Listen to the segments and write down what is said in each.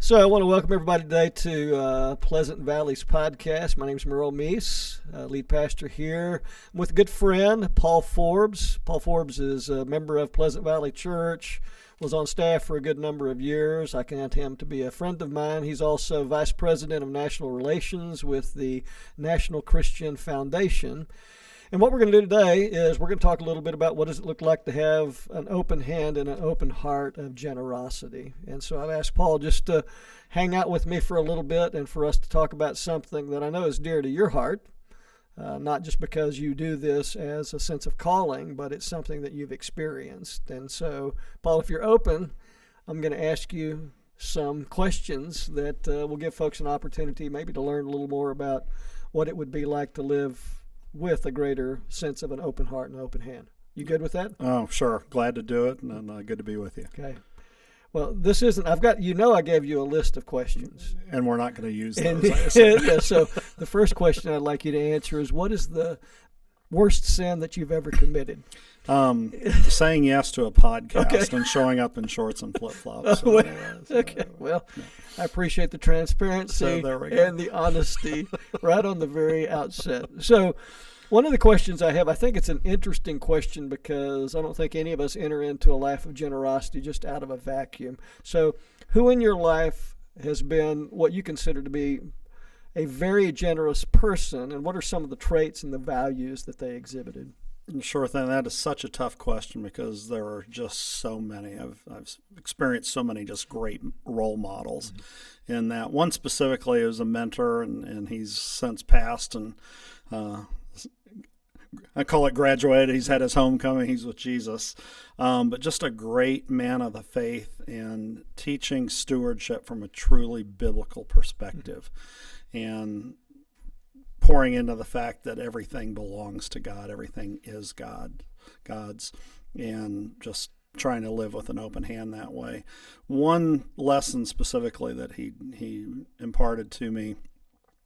So I want to welcome everybody today to Pleasant Valley's podcast. My name is Merle Meese, lead pastor here. I'm with a good friend, Paul Forbes. Paul Forbes is a member of Pleasant Valley Church, was on staff for a good number of years. I count him to be a friend of mine. He's also Vice President of National Relations with the National Christian Foundation. And what we're going to do today is we're going to talk a little bit about what does it look like to have an open hand and an open heart of generosity. And so I've asked Paul just to hang out with me for a little bit and for us to talk about something that I know is dear to your heart, not just because you do this as a sense of calling, but it's something that you've experienced. And so, Paul, if you're open, I'm going to ask you some questions that will give folks an opportunity maybe to learn a little more about what it would be like to live with a greater sense of an open heart and an open hand. You good with that? Oh, sure. Glad to do it, and good to be with you. Okay. Well, this isn't, I gave you a list of questions. And we're not going to use those. Yeah, so the first question I'd like you to answer is, what is the worst sin that you've ever committed? Saying yes to a podcast and showing up in shorts and flip-flops. Well, I appreciate the transparency and the honesty right on the very outset. So one of the questions I have, I think it's an interesting question because I don't think any of us enter into a life of generosity just out of a vacuum. So who in your life has been what you consider to be a very generous person, and what are some of the traits and the values that they exhibited? Sure thing. That is such a tough question because there are just so many. I've experienced so many just great role models. Mm-hmm. And that one specifically is a mentor, and he's since passed, and I call it graduated. He's had his homecoming. He's with Jesus. But just a great man of the faith and teaching stewardship from a truly biblical perspective. Mm-hmm. And pouring into the fact that everything belongs to God, everything is God's, and just trying to live with an open hand that way. One lesson specifically that he imparted to me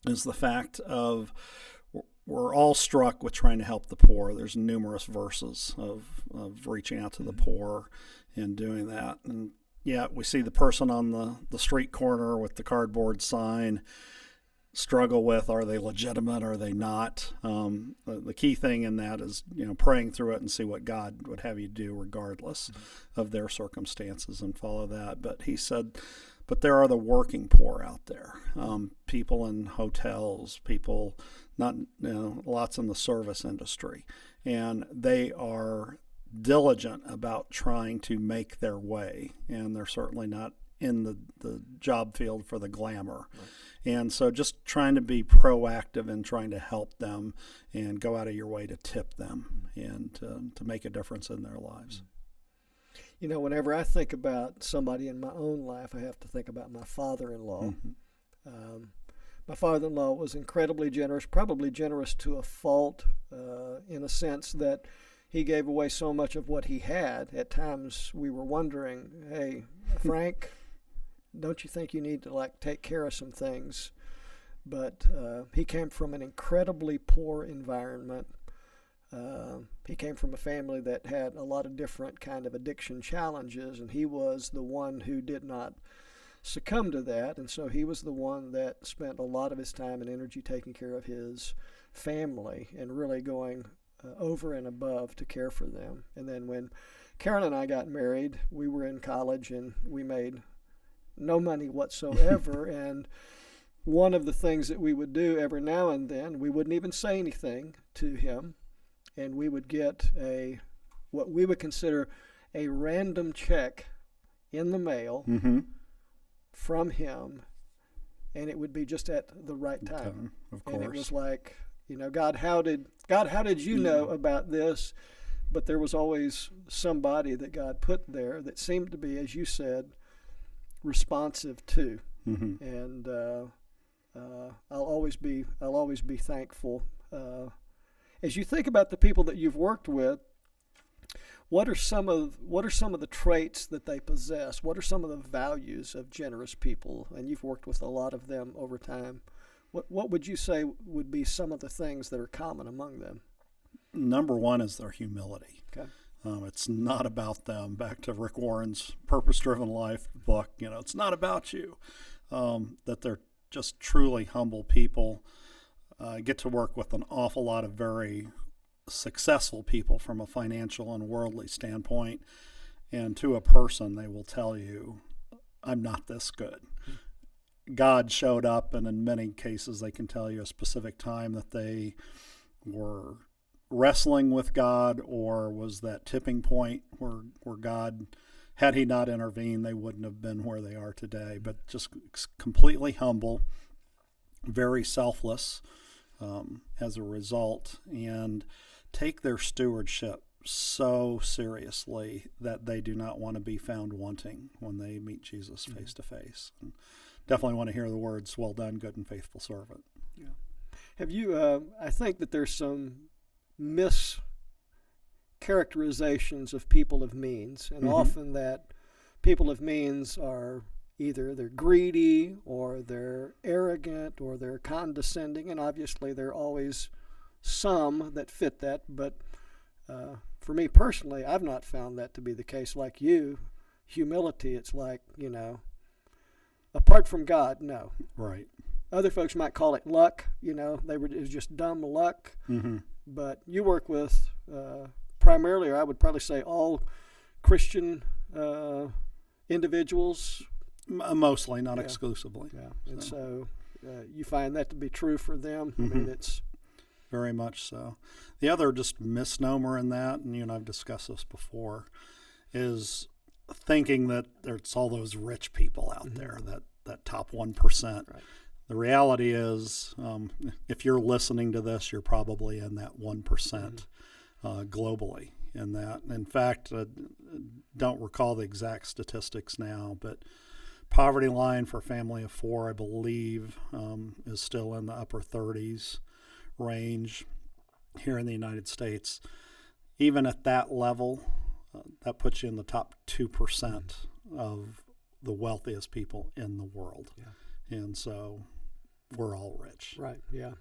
is the fact of we're all struck with trying to help the poor. There's numerous verses of reaching out to the poor and doing that. And yeah, we see the person on the street corner with the cardboard sign struggle with, are they legitimate, are they not? The key thing in that is, praying through it and see what God would have you do regardless of their circumstances and follow that. But he said, but there are the working poor out there, people in hotels, people lots in the service industry, and they are diligent about trying to make their way, and they're certainly not in the job field for the glamour. Right. And so just trying to be proactive and trying to help them and go out of your way to tip them and to make a difference in their lives. Whenever I think about somebody in my own life, I have to think about my father-in-law. Mm-hmm. My father-in-law was incredibly generous, probably generous to a fault, in a sense that he gave away so much of what he had. At times we were wondering, hey, Frank, don't you think you need to take care of some things? But he came from an incredibly poor environment. He came from a family that had a lot of different kind of addiction challenges, and he was the one who did not succumb to that. And so he was the one that spent a lot of his time and energy taking care of his family and really going over and above to care for them. And then when Karen and I got married, we were in college and we made no money whatsoever. And one of the things that we would do every now and then, we wouldn't even say anything to him, and we would get what we would consider a random check in the mail from him, and it would be just at the right time. Of course. And it was like, God, how did you know about this? But there was always somebody that God put there that seemed to be, as you said, responsive to. Mm-hmm. And I'll always be thankful. As you think about the people that you've worked with, what are some of the traits that they possess? What are some of the values of generous people? And you've worked with a lot of them over time. What would you say would be some of the things that are common among them? Number one is their humility. Okay. It's not about them. Back to Rick Warren's Purpose-Driven Life book, it's not about you. That they're just truly humble people. I get to work with an awful lot of very successful people from a financial and worldly standpoint. And to a person, they will tell you, I'm not this good. God showed up, and in many cases, they can tell you a specific time that they were wrestling with God, or was that tipping point where God, had he not intervened, they wouldn't have been where they are today. But just completely humble, very selfless as a result, and take their stewardship so seriously that they do not want to be found wanting when they meet Jesus face to face. And definitely want to hear the words, "Well done, good and faithful servant." Yeah. Have you, I think that there's some mischaracterizations of people of means, and often that people of means are either they're greedy, or they're arrogant, or they're condescending, and obviously there are always some that fit that, but for me personally, I've not found that to be the case. Like you, humility, it's like, apart from God, no. Right. Other folks might call it luck, it was just dumb luck. But you work with primarily, or I would probably say all Christian individuals. Mostly, not exclusively. Yeah, and so you find that to be true for them. I mean, it's very much so. The other just misnomer in that, and you and I've discussed this before, is thinking that there's all those rich people out there, that top 1%. Right. The reality is, if you're listening to this, you're probably in that 1% globally. In fact, don't recall the exact statistics now, but poverty line for a family of 4, I believe, is still in the upper 30s range here in the United States. Even at that level, that puts you in the top 2% of the wealthiest people in the world. Yeah. And so we're all rich. Right, yeah.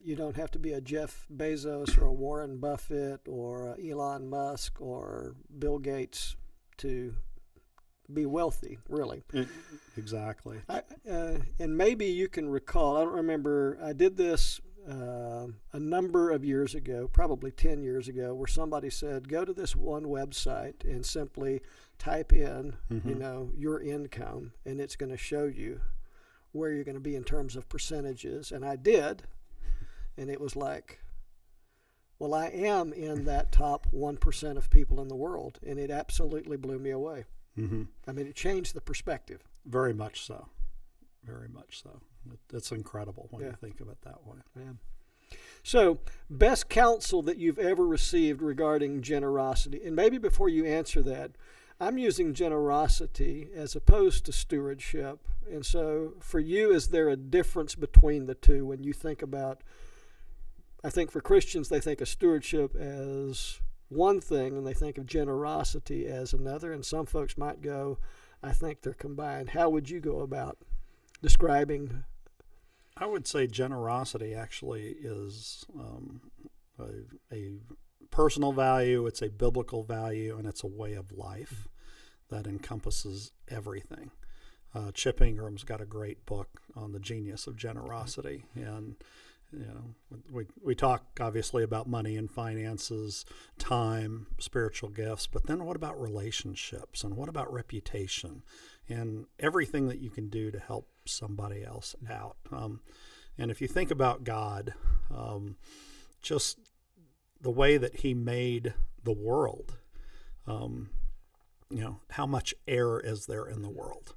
You don't have to be a Jeff Bezos or a Warren Buffett or Elon Musk or Bill Gates to be wealthy, really. Exactly. And maybe you can recall, I don't remember, I did this a number of years ago, probably 10 years ago, where somebody said, go to this one website and simply type in, your income, and it's going to show you where you're going to be in terms of percentages. And I did, and it was like, well, I am in that top 1% of people in the world, and it absolutely blew me away. I mean, it changed the perspective. Very much so. Very much so. It's incredible when you think of it that way. Yeah. So, best counsel that you've ever received regarding generosity. And maybe before you answer that, I'm using generosity as opposed to stewardship. And so, for you, is there a difference between the two when you think about, I think for Christians, they think of stewardship as one thing, and they think of generosity as another. And some folks might go, I think they're combined. How would you go about describing? I would say generosity actually is a personal value, it's a biblical value, and it's a way of life that encompasses everything. Chip Ingram's got a great book on the genius of generosity, and we talk obviously about money and finances, time, spiritual gifts, but then what about relationships, and what about reputation, and everything that you can do to help somebody else out. And if you think about God, just the way that he made the world, how much air is there in the world?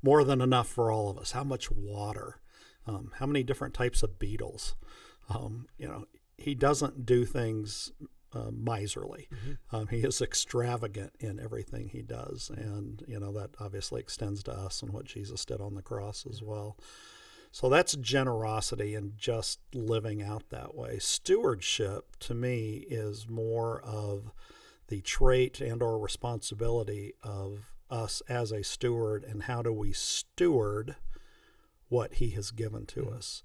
More than enough for all of us. How much water? How many different types of beetles? He doesn't do things miserly. He is extravagant in everything he does. And, that obviously extends to us and what Jesus did on the cross as well. So that's generosity and just living out that way. Stewardship, to me, is more of the trait and or responsibility of us as a steward, and how do we steward what he has given to us.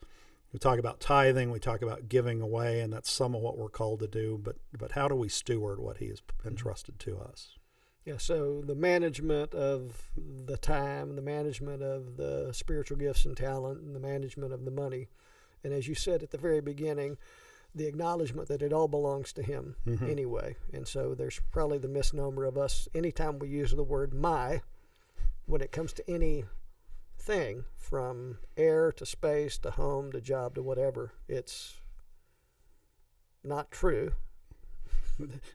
we talk about tithing, we talk about giving away, and that's some of what we're called to do. But how do we steward what He has entrusted to us? Yeah, so the management of the time, the management of the spiritual gifts and talent, and the management of the money. And as you said at the very beginning, the acknowledgement that it all belongs to Him anyway. And so there's probably the misnomer of us, anytime we use the word my, when it comes to anything, from air to space to home to job to whatever, it's not true.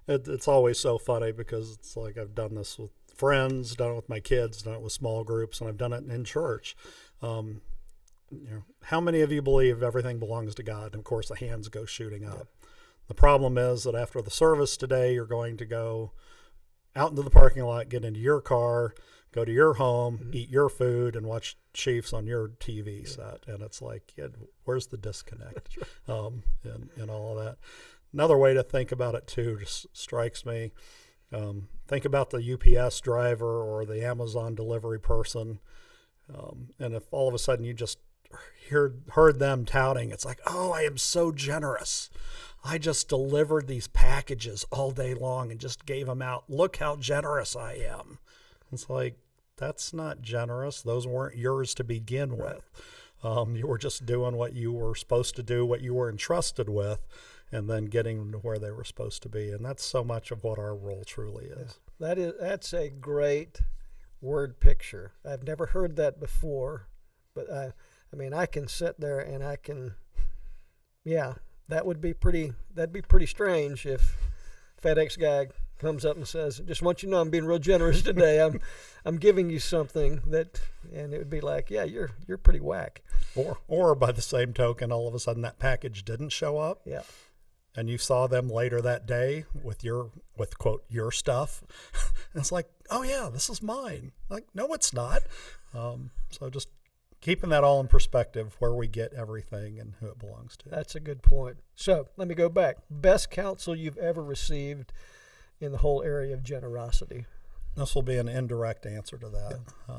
It's always so funny because it's like I've done this with friends, done it with my kids, done it with small groups, and I've done it in church. How many of you believe everything belongs to God? And of course, the hands go shooting up. Yep. The problem is that after the service today, you're going to go out into the parking lot, get into your car, go to your home, eat your food, and watch Chiefs on your TV set. And it's like, where's the disconnect? Right. And all of that. Another way to think about it, too, just strikes me. Think about the UPS driver or the Amazon delivery person. And if all of a sudden you just heard them touting, it's like, oh, I am so generous. I just delivered these packages all day long and just gave them out. Look how generous I am. It's like, that's not generous. Those weren't yours to begin with. You were just doing what you were supposed to do, what you were entrusted with, and then getting them to where they were supposed to be. And that's so much of what our role truly is. Yeah. That's a great word picture. I've never heard that before, but I can sit there and I can, that'd be pretty strange if FedEx guy comes up and says, just want you to know I'm being real generous today. I'm giving you something and it would be like, yeah, you're pretty whack. Or by the same token, all of a sudden that package didn't show up. Yeah. And you saw them later that day with quote, your stuff. And it's like, oh yeah, this is mine. Like, no, it's not. So just keeping that all in perspective, where we get everything and who it belongs to. That's a good point. So let me go back. Best counsel you've ever received in the whole area of generosity? This will be an indirect answer to that. Yeah.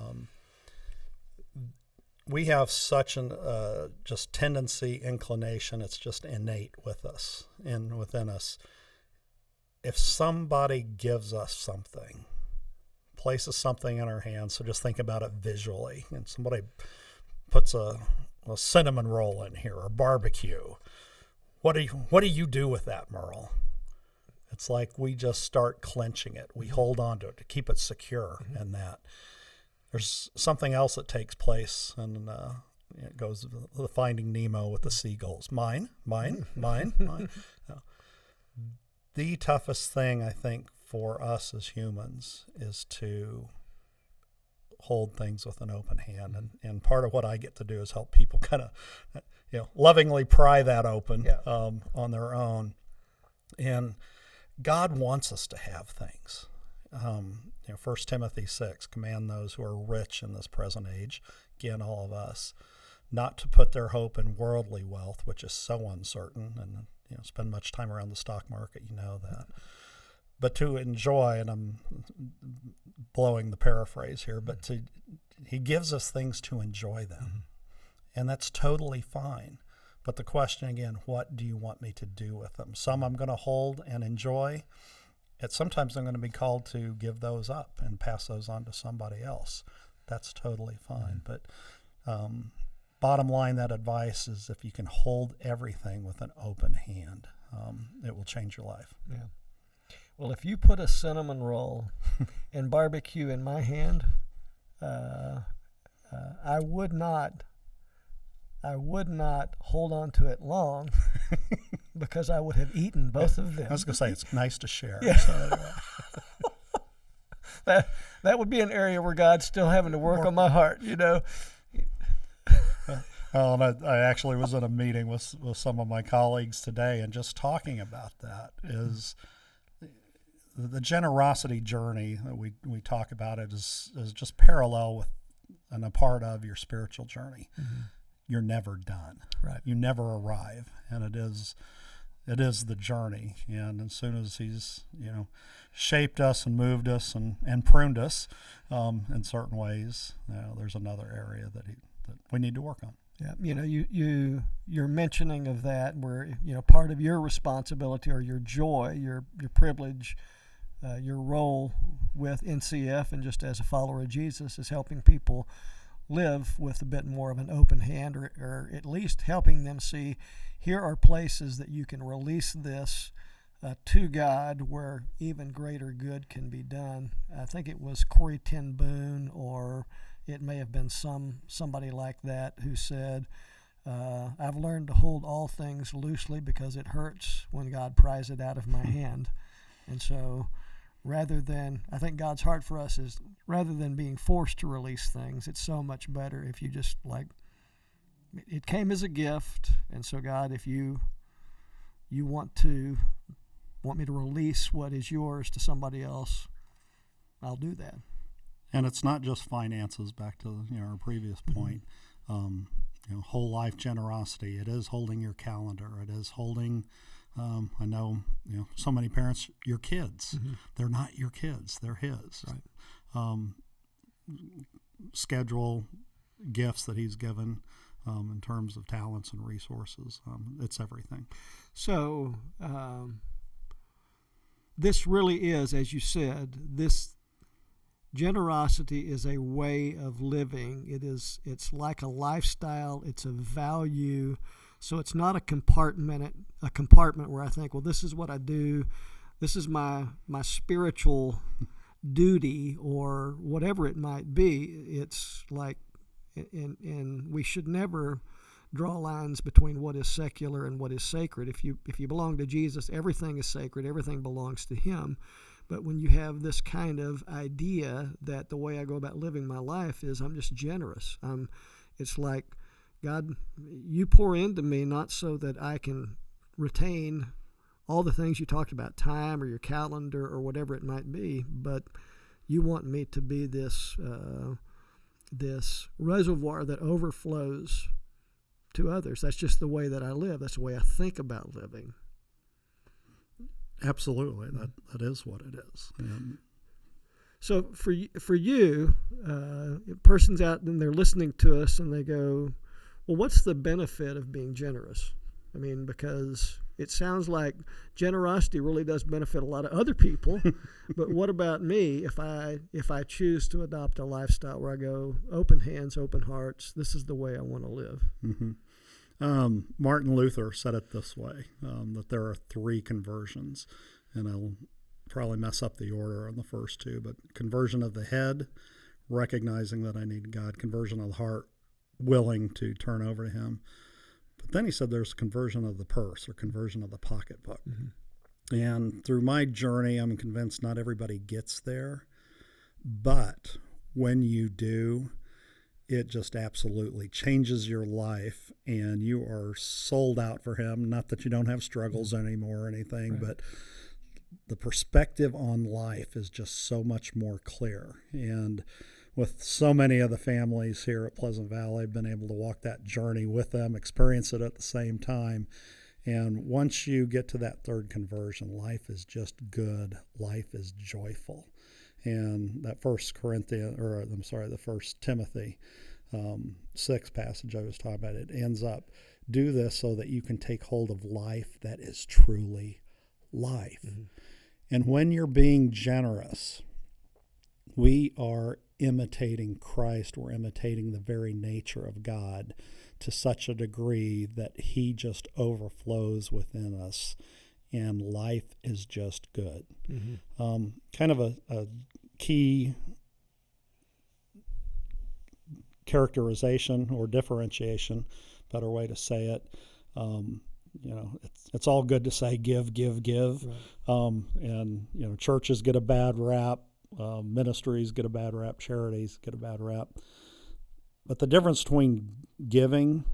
We have such an just tendency, inclination. It's just innate with us and within us. If somebody gives us something, places something in our hands, so just think about it visually, and somebody puts a cinnamon roll in here or barbecue, what do you do with that, Merle? It's like we just start clenching it. We hold on to it to keep it secure in that. There's something else that takes place, and it goes the Finding Nemo with the seagulls. Mine. The toughest thing, I think, for us as humans is to hold things with an open hand. And part of what I get to do is help people kind of, lovingly pry that open on their own. And God wants us to have things. 1 Timothy 6, command those who are rich in this present age, again, all of us, not to put their hope in worldly wealth, which is so uncertain, and spend much time around the stock market, that. But to enjoy, and I'm blowing the paraphrase here, but He gives us things to enjoy them, and that's totally fine. But the question again, what do you want me to do with them? Some I'm going to hold and enjoy. Sometimes I'm going to be called to give those up and pass those on to somebody else. That's totally fine. But bottom line, that advice is if you can hold everything with an open hand, it will change your life. Yeah. Well, if you put a cinnamon roll and barbecue in my hand, I would not hold on to it long because I would have eaten both of them. I was going to say, it's nice to share. Yeah. So, that would be an area where God's still having to work on my heart, Well, I actually was in a meeting with some of my colleagues today, and just talking about that is the generosity journey that we talk about. It is just parallel with and a part of your spiritual journey. Mm-hmm. You're never done. Right. You never arrive, and it is the journey. And as soon as He's shaped us and moved us and pruned us in certain ways, there's another area that we need to work on. Yeah, your mentioning of that, where part of your responsibility or your joy, your privilege, your role with NCF and just as a follower of Jesus is helping people live with a bit more of an open hand, or at least helping them see here are places that you can release this to God where even greater good can be done. I think it was Corrie ten Boom, or it may have been somebody like that, who said, I've learned to hold all things loosely because it hurts when God pries it out of my hand. And so I think God's heart for us is, rather than being forced to release things, it's so much better if you just, it came as a gift. And so God, if you want me to release what is yours to somebody else, I'll do that. And it's not just finances, back to our previous point. Whole life generosity. It is holding your calendar. It is holding, I know, so many parents, your kids. Mm-hmm. They're not your kids. They're his. Right. Schedule gifts that he's given in terms of talents and resources. It's everything. So this really is, as you said, this generosity is a way of living. It's like a lifestyle. It's a value. So it's not a compartment where I think, well, this is what I do. This is my spiritual duty, or whatever it might be. It's like, and we should never draw lines between what is secular and what is sacred. If you belong to Jesus, everything is sacred. Everything belongs to him. But when you have this kind of idea that the way I go about living my life is I'm just generous, it's like, God, you pour into me not so that I can retain all the things you talked about, time or your calendar or whatever it might be, but you want me to be this reservoir that overflows to others. That's just the way that I live. That's the way I think about living. Absolutely, that is what it is. So for you, a person's out and they're listening to us and they go, well, what's the benefit of being generous? I mean, because it sounds like generosity really does benefit a lot of other people, but what about me if I choose to adopt a lifestyle where I go open hands, open hearts, this is the way I want to live? Mm-hmm. Martin Luther said it this way, that there are 3 conversions, and I'll probably mess up the order on the first 2, but conversion of the head, recognizing that I need God; conversion of the heart, willing to turn over to him. But then he said there's conversion of the purse, or conversion of the pocketbook. Mm-hmm. And through my journey, I'm convinced not everybody gets there, but when you do, it just absolutely changes your life, and you are sold out for him. Not that you don't have struggles anymore or anything, right, but the perspective on life is just so much more clear. And with so many of the families here at Pleasant Valley, I've been able to walk that journey with them, experience it at the same time. And once you get to that 3rd conversion, life is just good. Life is joyful. And that the 1 Timothy 6 passage I was talking about, it ends up, do this so that you can take hold of life that is truly life. Mm-hmm. And when you're being generous, we are imitating Christ. We're imitating the very nature of God to such a degree that he just overflows within us, and life is just good. Mm-hmm. Kind of a key characterization or differentiation, better way to say it. It's all good to say give. Right. And churches get a bad rap, ministries get a bad rap, charities get a bad rap. But the difference between giving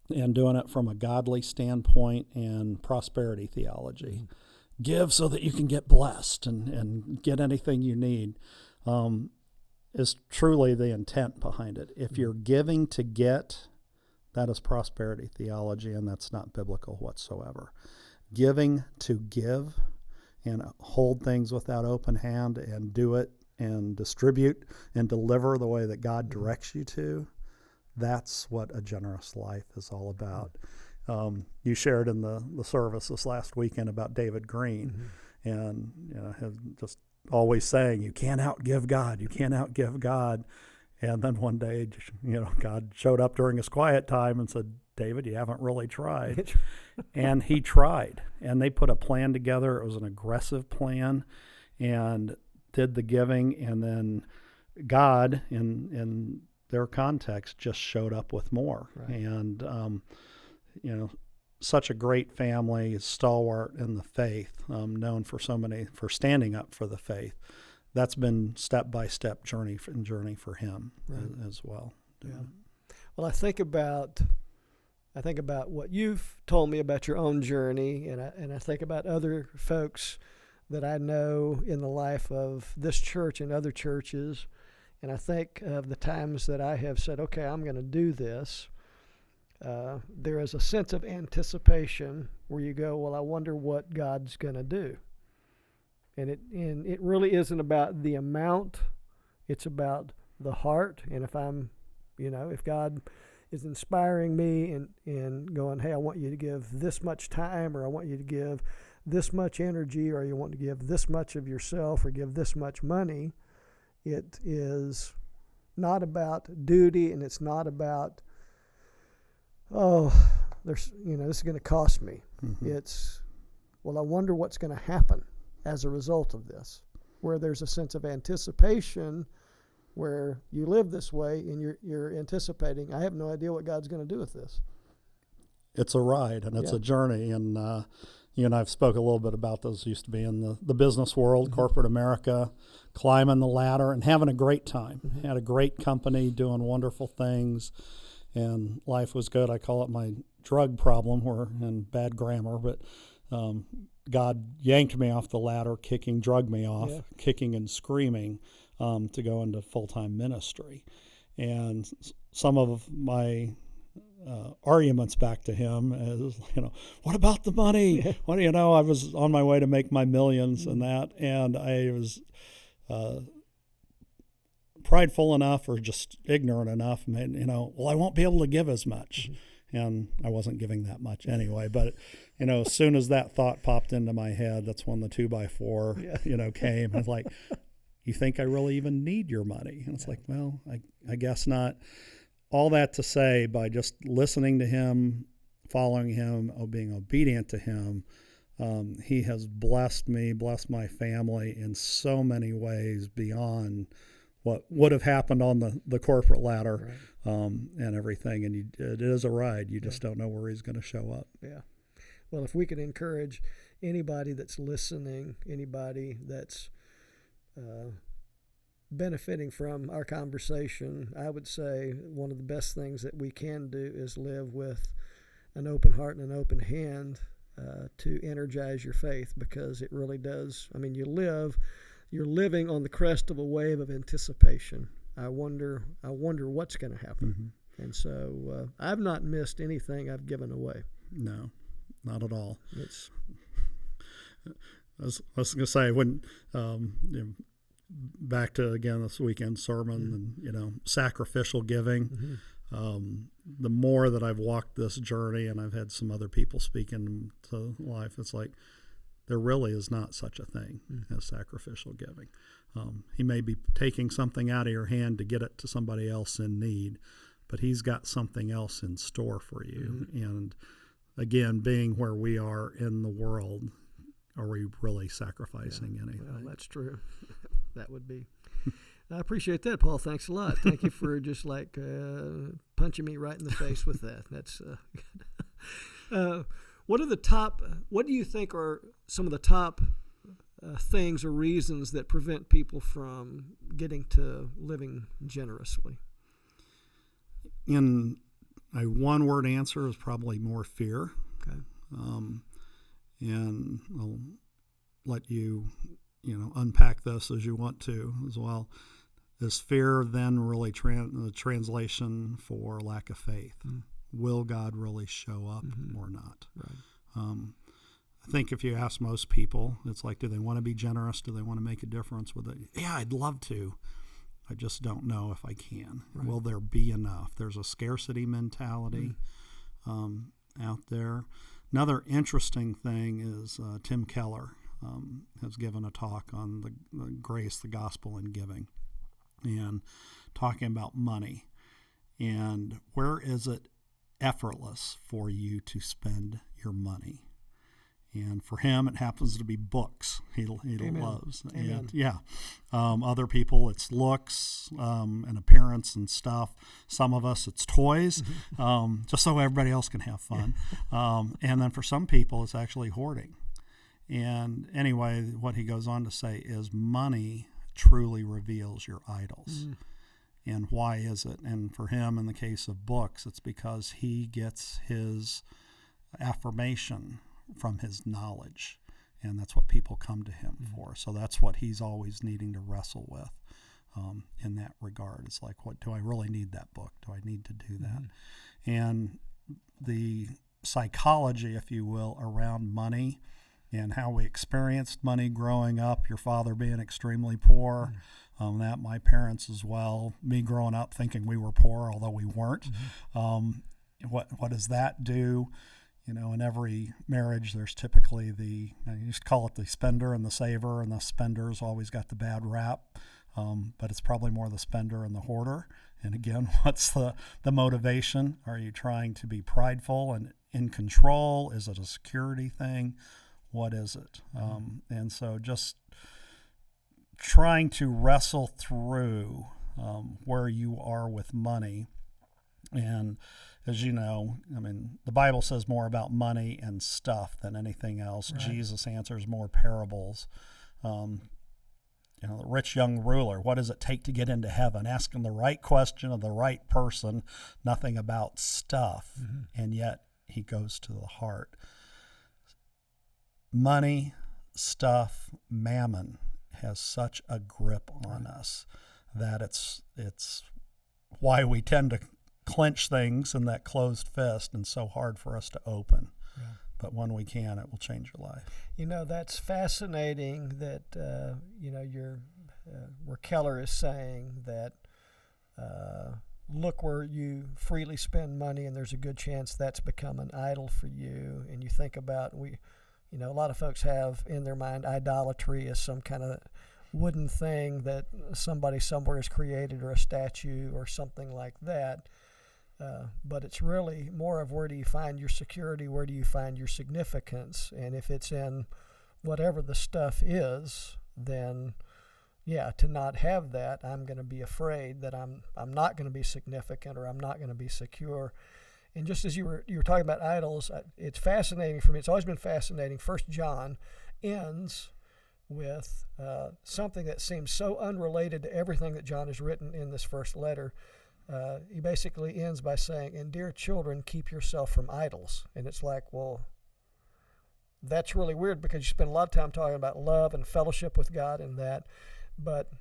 and doing it from a godly standpoint and prosperity theology, give so that you can get blessed and get anything you need, is truly the intent behind it. If you're giving to get, that is prosperity theology, and that's not biblical whatsoever. Giving to give and hold things with that open hand and do it and distribute and deliver the way that God directs you to, That's what a generous life is all about. You shared in the service this last weekend about David Green, and him just always saying, you can't outgive God, you can't outgive God. And then one day, God showed up during his quiet time and said, David, you haven't really tried. And he tried. And they put a plan together. It was an aggressive plan, and did the giving. And then God, in their context, just showed up with more. Right. And, such a great family, stalwart in the faith, known for standing up for the faith. That's been step-by-step journey for him as well. Yeah. Well, I think about what you've told me about your own journey, and I think about other folks that I know in the life of this church and other churches, and I think of the times that I have said, okay, I'm going to do this. There is a sense of anticipation where you go, well, I wonder what God's going to do. And it really isn't about the amount, it's about the heart. And if God is inspiring me and going, hey, I want you to give this much time, or I want you to give this much energy, or you want to give this much of yourself, or give this much money, it is not about duty, and it's not about, this is going to cost me. It's, well, I wonder what's going to happen as a result of this, where there's a sense of anticipation, where you live this way and you're anticipating, I have no idea what God's going to do with this. It's a ride, and it's a journey. And you and I've spoke a little bit about those. Used to be in the business world, corporate America, climbing the ladder and having a great time. Had a great company, doing wonderful things, and life was good. I call it my drug problem, and bad grammar, but God yanked me off the ladder, drug me off, kicking and screaming, to go into full-time ministry. And some of my arguments back to him is, what about the money? I was on my way to make my millions and that, and I was prideful enough or just ignorant enough, well, I won't be able to give as much. And I wasn't giving that much anyway. But, as soon as that thought popped into my head, that's when the 2x4, came. I was like, you think I really even need your money? And it's like, well, I guess not. All that to say, by just listening to him, following him, being obedient to him, he has blessed me, blessed my family in so many ways beyond what would have happened on the corporate ladder, and everything. And it is a ride. You just don't know where he's going to show up. Yeah. Well, if we could encourage anybody that's listening, anybody that's benefiting from our conversation, I would say one of the best things that we can do is live with an open heart and an open hand to energize your faith, because it really does. I mean, you're living on the crest of a wave of anticipation. I wonder what's going to happen. And so I've not missed anything I've given away. No, not at all. I was going to say, when back to, again, this weekend sermon and, sacrificial giving, the more that I've walked this journey, and I've had some other people speak into life, it's like, there really is not such a thing as sacrificial giving. He may be taking something out of your hand to get it to somebody else in need, but he's got something else in store for you. And again, being where we are in the world, are we really sacrificing anything? Well, that's true. That would be. I appreciate that, Paul. Thanks a lot. Thank you for just punching me right in the face with that. That's good. What do you think are some of the top things or reasons that prevent people from getting to living generously? In a one-word answer is probably more fear. Okay. And I'll let you, unpack this as you want to as well. Is fear then really the translation for lack of faith? Will God really show up or not? Right. I think if you ask most people, it's like, do they want to be generous? Do they want to make a difference with it? Yeah, I'd love to. I just don't know if I can. Right. Will there be enough? There's a scarcity mentality out there. Another interesting thing is Tim Keller has given a talk on the grace, the gospel, and giving, and talking about money. And where is it effortless for you to spend your money? And for him, it happens to be books he loves. Amen. And other people, it's looks and appearance and stuff. Some of us, it's toys, just so everybody else can have fun. And then for some people, it's actually hoarding. And anyway, what he goes on to say is money truly reveals your idols. And why is it? And for him, in the case of books, it's because he gets his affirmation from his knowledge, and that's what people come to him for. So that's what he's always needing to wrestle with in that regard. It's like, what do I really need that book? Do I need to do that? And the psychology, if you will, around money and how we experienced money growing up, your father being extremely poor, that my parents as well, me growing up thinking we were poor, although we weren't. What does that do? You know, in every marriage, there's typically you used to call it the spender and the saver, and the spender's always got the bad rap, but it's probably more the spender and the hoarder. And again, what's the motivation? Are you trying to be prideful and in control? Is it a security thing? What is it? And so just trying to wrestle through where you are with money. And as you know, I mean, the Bible says more about money and stuff than anything else. Right. Jesus answers more parables. The rich young ruler, what does it take to get into heaven? Asking the right question of the right person, nothing about stuff, and yet he goes to the heart. Money, stuff, mammon has such a grip on us that it's why we tend to clench things in that closed fist, and so hard for us to open. But when we can, it will change your life. You know, that's fascinating that where Keller is saying that look where you freely spend money, and there's a good chance that's become an idol for you. And you think about a lot of folks have in their mind idolatry as some kind of wooden thing that somebody somewhere has created, or a statue or something like that. But it's really more of, where do you find your security? Where do you find your significance? And if it's in whatever the stuff is, then to not have that, I'm going to be afraid that I'm not going to be significant, or I'm not going to be secure. And just as you were talking about idols, it's fascinating for me. It's always been fascinating. 1 John ends with something that seems so unrelated to everything that John has written in this first letter. He basically ends by saying, "And dear children, keep yourself from idols." And it's like, well, that's really weird, because you spend a lot of time talking about love and fellowship with God and that. But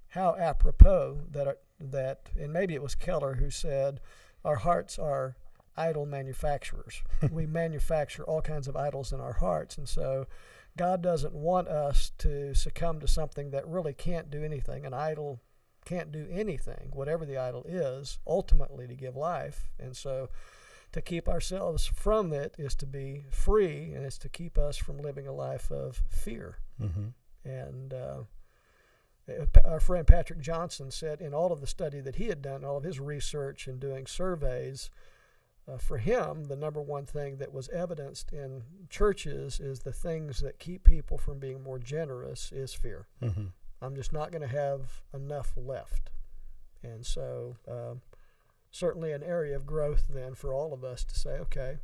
how apropos that, and maybe it was Keller who said, our hearts are idol manufacturers. We manufacture all kinds of idols in our hearts. And so God doesn't want us to succumb to something that really can't do anything. An idol can't do anything, whatever the idol is, ultimately to give life. And so to keep ourselves from it is to be free, and it's to keep us from living a life of fear. And our friend Patrick Johnson said, in all of the study that he had done, all of his research and doing surveys, for him, the number one thing that was evidenced in churches is the things that keep people from being more generous is fear. I'm just not going to have enough left. And so certainly an area of growth then for all of us to say, okay,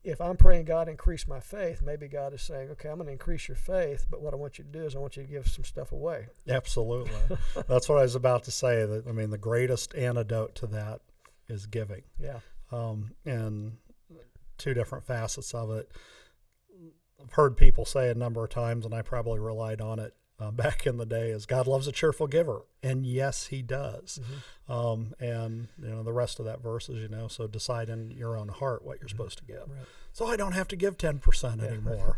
if I'm praying God increase my faith, maybe God is saying, okay, I'm going to increase your faith, but what I want you to do is I want you to give some stuff away. Absolutely. That's what I was about to say. That, I mean, the greatest antidote to that is giving. Yeah. And two different facets of it. I've heard people say a number of times, and I probably relied on it back in the day is God loves a cheerful giver. And yes, he does. And, the rest of that verse is, so decide in your own heart what you're supposed to give. Right. So I don't have to give 10% anymore.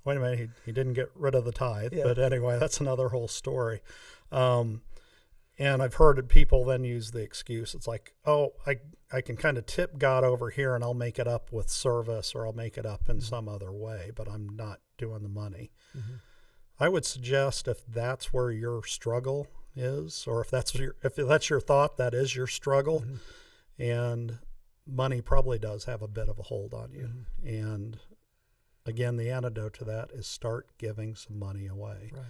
Wait a minute, he didn't get rid of the tithe. Yeah. But anyway, that's another whole story. And I've heard people then use the excuse. It's like, oh, I can kind of tip God over here and I'll make it up with service, or I'll make it up in some other way, but I'm not doing the money. I would suggest if that's where your struggle is, or if that's your thought, that is your struggle, and money probably does have a bit of a hold on you. And again, the antidote to that is start giving some money away. Right.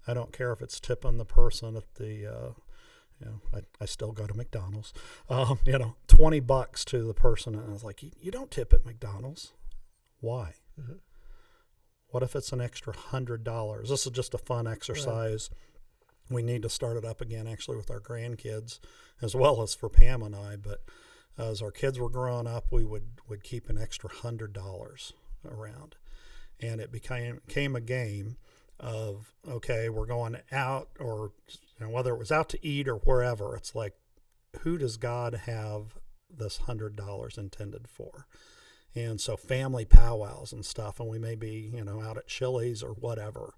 I don't care if it's tipping the person at the, I still go to McDonald's, $20 to the person. And I was like, you don't tip at McDonald's. Why? What if it's an extra $100? This is just a fun exercise. Right. We need to start it up again, actually, with our grandkids, as well as for Pam and I. But as our kids were growing up, we would keep an extra $100 around. And it became a game of, okay, we're going out, or whether it was out to eat or wherever, it's like, who does God have this $100 intended for? And so family powwows and stuff, and we may be, out at Chili's or whatever,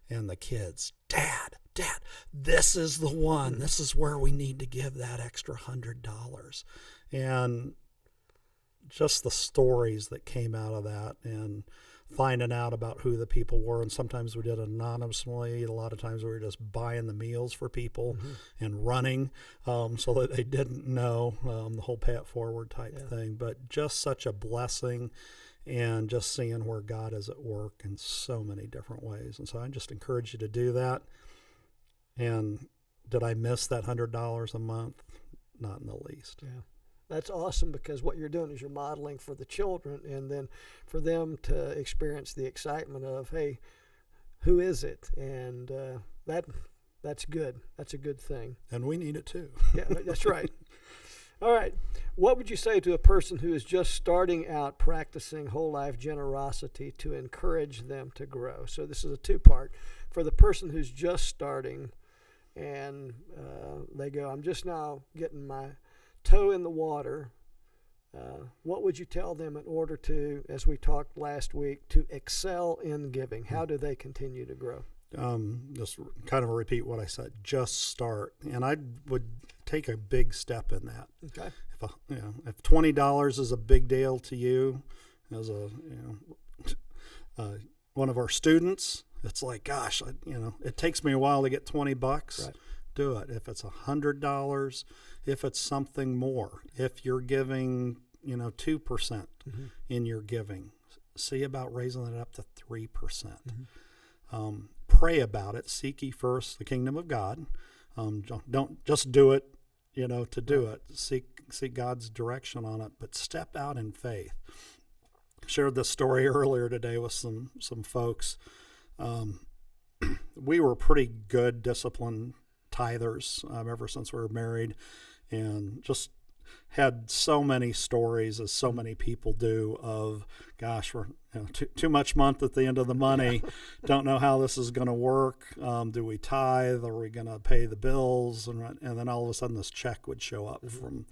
and the kids, Dad, this is the one. This is where we need to give that extra $100. And just the stories that came out of that, and finding out about who the people were. And sometimes we did it anonymously. A lot of times we were just buying the meals for people and running so that they didn't know, the whole pay it forward type thing. But just such a blessing, and just seeing where God is at work in so many different ways. And so I just encourage you to do that. And did I miss that $100 a month? Not in the least. Yeah. That's awesome, because what you're doing is you're modeling for the children, and then for them to experience the excitement of, hey, who is it? And that's good. That's a good thing. And we need it too. Yeah, that's right. All right. What would you say to a person who is just starting out practicing whole life generosity to encourage them to grow? So this is a two-part. For the person who's just starting, and they go, I'm just now getting my toe in the water, what would you tell them in order to, as we talked last week, to excel in giving? How do they continue to grow? Just kind of repeat what I said. Just start, and I would take a big step in that. Okay. If $20 is a big deal to you, as one of our students, it's like, gosh, it takes me a while to get $20. Right. Do it. If it's $100, if it's something more, if you're giving, 2% in your giving, see about raising it up to 3%. Pray about it. Seek ye first the kingdom of God. Don't just do it, to do it. Seek God's direction on it, but step out in faith. Shared this story earlier today with some folks. We were pretty good, disciplined tithers ever since we were married, and just had so many stories, as so many people do, of, gosh, we're too much month at the end of the money, don't know how this is going to work. Do we tithe? Are we going to pay the bills? And then all of a sudden this check would show up from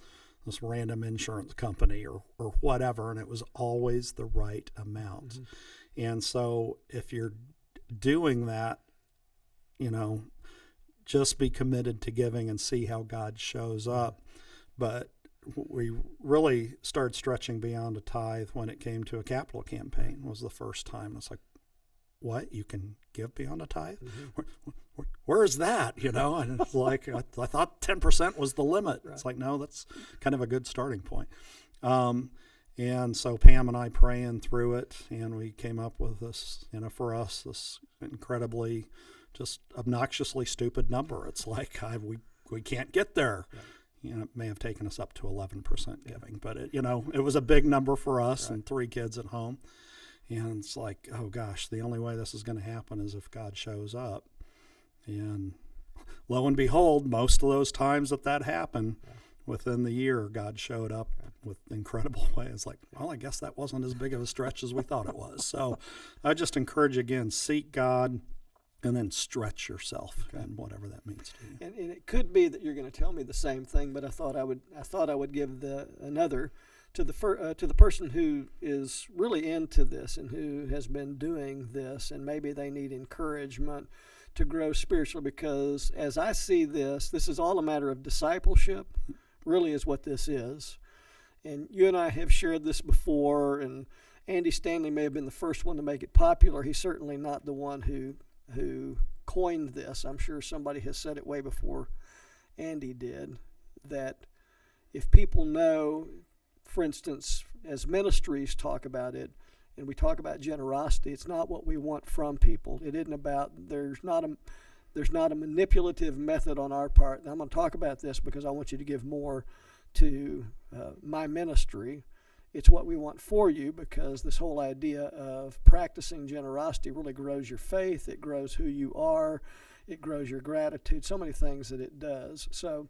this random insurance company or whatever, and it was always the right amount. And so if you're doing that, just be committed to giving and see how God shows up. But we really started stretching beyond a tithe when it came to a capital campaign. It was the first time. It's like, what? You can give beyond a tithe? Where is that? And it's like, I thought 10% was the limit. Right. It's like, no, that's kind of a good starting point. And so Pam and I praying through it, and we came up with this, for us, this incredibly just obnoxiously stupid number. It's like, we can't get there. Right. It may have taken us up to 11% giving, but it was a big number for us, right, and 3 kids at home. And it's like, oh gosh, the only way this is going to happen is if God shows up. And lo and behold, most of those times that happened, within the year, God showed up with incredible ways. Like, well, I guess that wasn't as big of a stretch as we thought it was. So I just encourage, again, seek God. And then stretch yourself, and whatever that means to you. And it could be that you're going to tell me the same thing, but I thought I would give another to the person who is really into this and who has been doing this, and maybe they need encouragement to grow spiritually, because as I see this is all a matter of discipleship, really is what this is. And you and I have shared this before, and Andy Stanley may have been the first one to make it popular. He's certainly not the one who coined this. I'm sure somebody has said it way before Andy did, that if people know, for instance, as ministries talk about it, and we talk about generosity, it's not what we want from people. It isn't about, there's not a manipulative method on our part. I'm going to talk about this because I want you to give more to my ministry. It's what we want for you, because this whole idea of practicing generosity really grows your faith. It grows who you are. It grows your gratitude. So many things that it does. So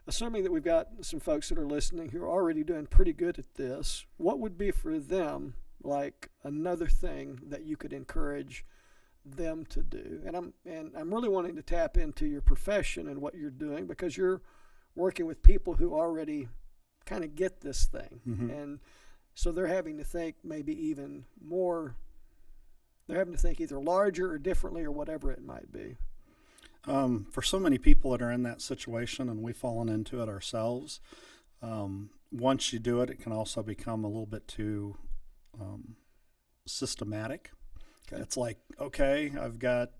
assuming that we've got some folks that are listening who are already doing pretty good at this, what would be for them like another thing that you could encourage them to do? And I'm really wanting to tap into your profession and what you're doing, because you're working with people who already kind of get this thing. Mm-hmm. And so they're having to think maybe even more, they're having to think either larger or differently or whatever it might be. For so many people that are in that situation, and we've fallen into it ourselves, once you do it, it can also become a little bit too systematic. Okay. It's like, okay, I've got,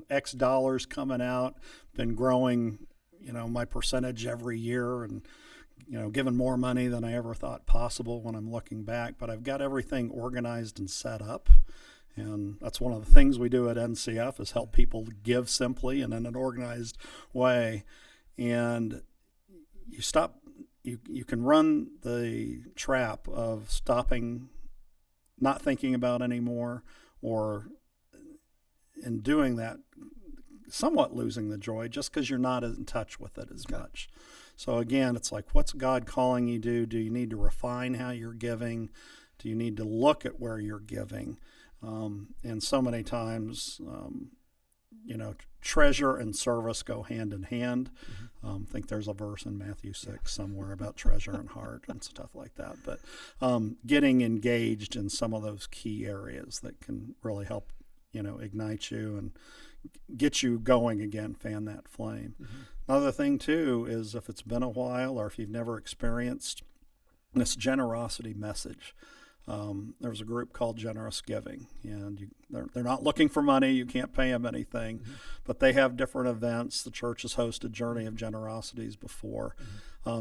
X dollars coming out, been growing, my percentage every year, and given more money than I ever thought possible when I'm looking back, but I've got everything organized and set up. And that's one of the things we do at NCF, is help people give simply and in an organized way. And you can run the trap of stopping, not thinking about anymore, or in doing that, somewhat losing the joy just because you're not in touch with it as much. So again, it's like, what's God calling you to do? Do you need to refine how you're giving? Do you need to look at where you're giving? And so many times, treasure and service go hand in hand. I think there's a verse in Matthew 6 somewhere about treasure and heart and stuff like that. But getting engaged in some of those key areas that can really help, ignite you and get you going again, fan that flame. Mm-hmm. Another thing, too, is if it's been a while or if you've never experienced this generosity message, there's a group called Generous Giving, and they're not looking for money. You can't pay them anything, but they have different events. The church has hosted Journey of Generosities before,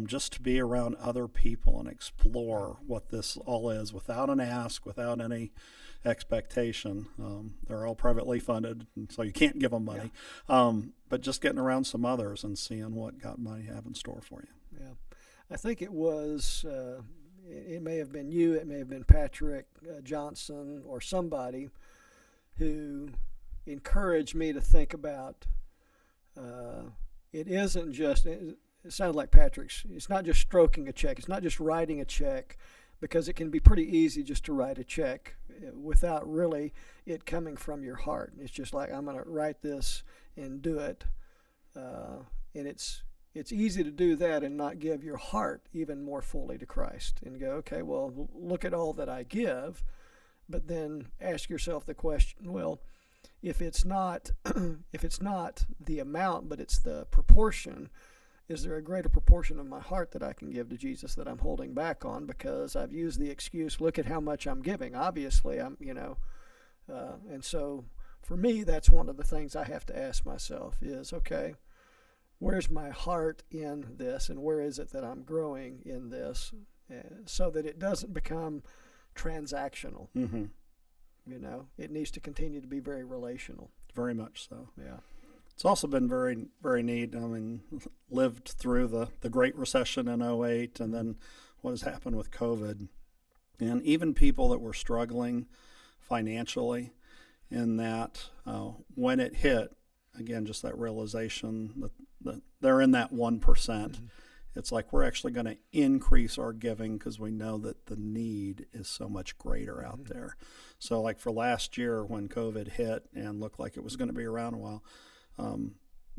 just to be around other people and explore what this all is without an ask, without any expectation. They're all privately funded, and so you can't give them money, but just getting around some others and seeing what God might have in store for you. Yeah, I think it was... it may have been you, it may have been Patrick Johnson or somebody who encouraged me to think about it isn't just, it sounded like Patrick's, it's not just stroking a check, it's not just writing a check, because it can be pretty easy just to write a check without really it coming from your heart. It's just like, I'm going to write this and do it, and it's easy to do that and not give your heart even more fully to Christ and go, okay, well, look at all that I give, but then ask yourself the question, well, if it's not the amount, but it's the proportion, is there a greater proportion of my heart that I can give to Jesus that I'm holding back on because I've used the excuse, look at how much I'm giving. Obviously, and so for me, that's one of the things I have to ask myself is, okay, where's my heart in this, and where is it that I'm growing in this, so that it doesn't become transactional. Mm-hmm. It needs to continue to be very relational. Very much so. Yeah. It's also been very, very neat. Lived through the Great Recession in 2008, and then what has happened with COVID. And even people that were struggling financially, in that when it hit, again, just that realization that they're in that 1%. Mm-hmm. It's like we're actually going to increase our giving because we know that the need is so much greater out there. So like for last year when COVID hit and looked like it was going to be around a while,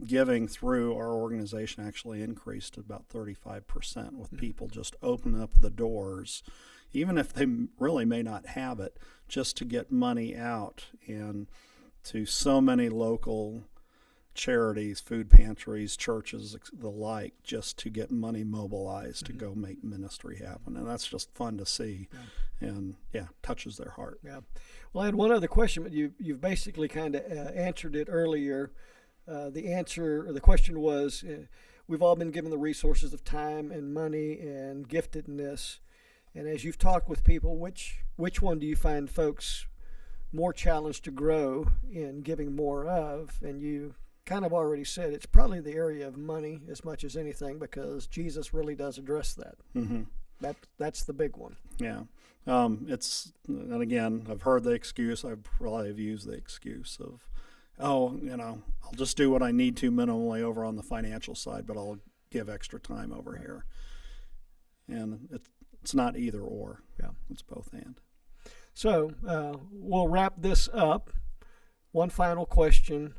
giving through our organization actually increased about 35% with people just opening up the doors, even if they really may not have it, just to get money out and to so many local charities, food pantries, churches, the like, just to get money mobilized to go make ministry happen. And that's just fun to see. And touches their heart. Yeah. Well, I had one other question, but you've basically kind of answered it earlier. The question was, we've all been given the resources of time and money and giftedness. And as you've talked with people, which one do you find folks more challenged to grow in giving more of? And you kind of already said it's probably the area of money as much as anything, because Jesus really does address that. Mm-hmm. That's the big one. Yeah. And again, I've heard the excuse. I probably have used the excuse of, I'll just do what I need to minimally over on the financial side, but I'll give extra time over here. And it's not either or. Yeah. It's both and. So we'll wrap this up. One final question.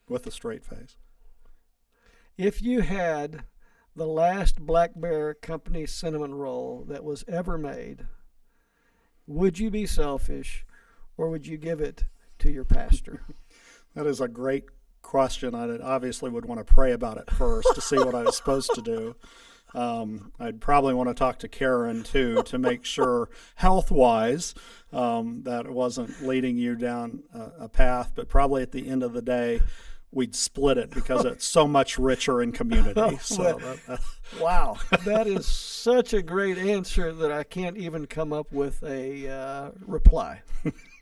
With a straight face. If you had the last Black Bear Company cinnamon roll that was ever made, would you be selfish, or would you give it to your pastor? That is a great question. I obviously would want to pray about it first to see what I was supposed to do. I'd probably want to talk to Karen, too, to make sure, health-wise, that it wasn't leading you down a path. But probably at the end of the day, we'd split it because it's so much richer in community. Wow. That is such a great answer that I can't even come up with a reply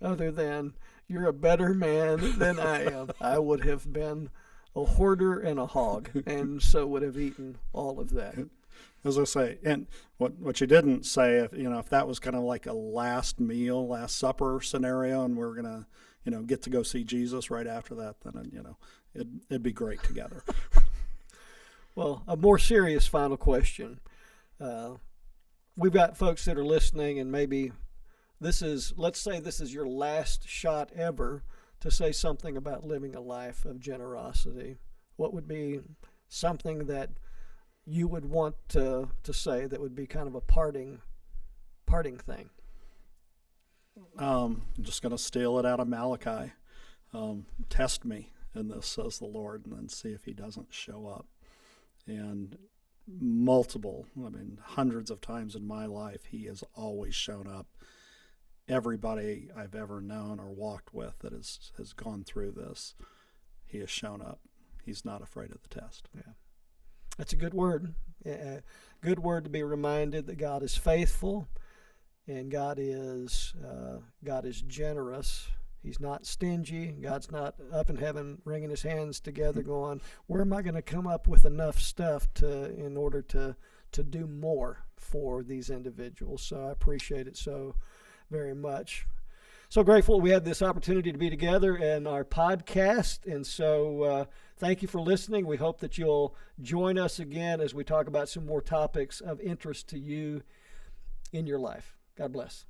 other than you're a better man than I am. I would have been a hoarder and a hog, and so would have eaten all of that. As I say, and what you didn't say, if that was kind of like a last meal, last supper scenario, and we're gonna, get to go see Jesus right after that, then it'd be great together. Well, a more serious final question. We've got folks that are listening, and maybe let's say this is your last shot ever to say something about living a life of generosity. What would be something that you would want to say that would be kind of a parting thing? I'm just going to steal it out of Malachi. Test me in this, says the Lord, and then see if he doesn't show up. And hundreds of times in my life, he has always shown up. Everybody I've ever known or walked with that has gone through this, he has shown up. He's not afraid of the test. Yeah, that's a good word. A good word to be reminded that God is faithful, and God is generous. He's not stingy. God's not up in heaven wringing his hands together, going, "Where am I going to come up with enough stuff in order to do more for these individuals?" So I appreciate it so very much. So grateful we had this opportunity to be together in our podcast. And so thank you for listening. We hope that you'll join us again as we talk about some more topics of interest to you in your life. God bless.